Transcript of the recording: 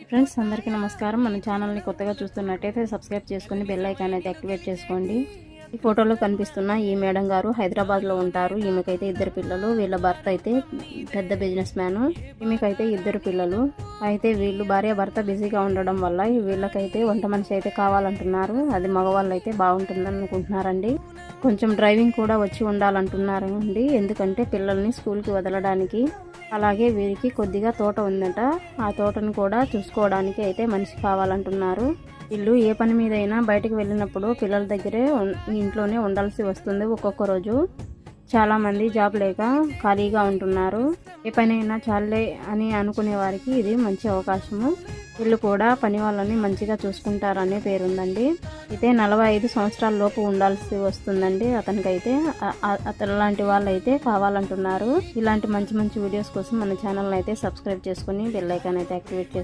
Friends అందరికీ నమస్కారం. మన ఛానల్ని కొత్తగా చూస్తున్నట్టయితే సబ్స్క్రైబ్ చేసుకుని బెల్ ఐకాన్ అయితే యాక్టివేట్ చేసుకోండి. ఈ ఫోటోలో కనిపిస్తున్న ఈ మేడం గారు హైదరాబాద్లో ఉంటారు. ఈమెకైతే 2 పిల్లలు. వీళ్ళ భర్త అయితే పెద్ద బిజినెస్ మ్యాన్. ఈమెకైతే 2 పిల్లలు. అయితే వీళ్ళు భార్య భర్త బిజీగా ఉండడం వల్ల వీళ్ళకైతే వంట మనిషి అయితే కావాలంటున్నారు. అది మగవాళ్ళు అయితే బాగుంటుందని అనుకుంటున్నారండి. కొంచెం డ్రైవింగ్ కూడా వచ్చి ఉండాలంటున్నారండి. ఎందుకంటే పిల్లల్ని స్కూల్కి వదలడానికి. అలాగే వీరికి కొద్దిగా తోట ఉందట. ఆ తోటను కూడా చూసుకోవడానికి అయితే మనిషి కావాలంటున్నారు. వీళ్ళు ఏ పని మీదైనా బయటకు వెళ్ళినప్పుడు పిల్లల దగ్గరే ఇంట్లోనే ఉండాల్సి వస్తుంది. ఒక్కొక్క రోజు చాలామంది జాబ్ లేక ఖాళీగా ఉంటున్నారు. ఏ పనైనా చాలే అని అనుకునే వారికి ఇది మంచి అవకాశము. వీళ్ళు కూడా పని వాళ్ళని మంచిగా చూసుకుంటారనే పేరుందండి. అయితే 45 సంవత్సరాల లోపు ఉండాల్సి వస్తుందండి అతనికైతే. అతను లాంటి వాళ్ళు అయితే కావాలంటున్నారు. ఇలాంటి మంచి మంచి వీడియోస్ కోసం మన ఛానల్ని అయితే సబ్స్క్రైబ్ చేసుకుని బెల్ ఐకాన్ అయితే యాక్టివేట్ చేసుకోండి.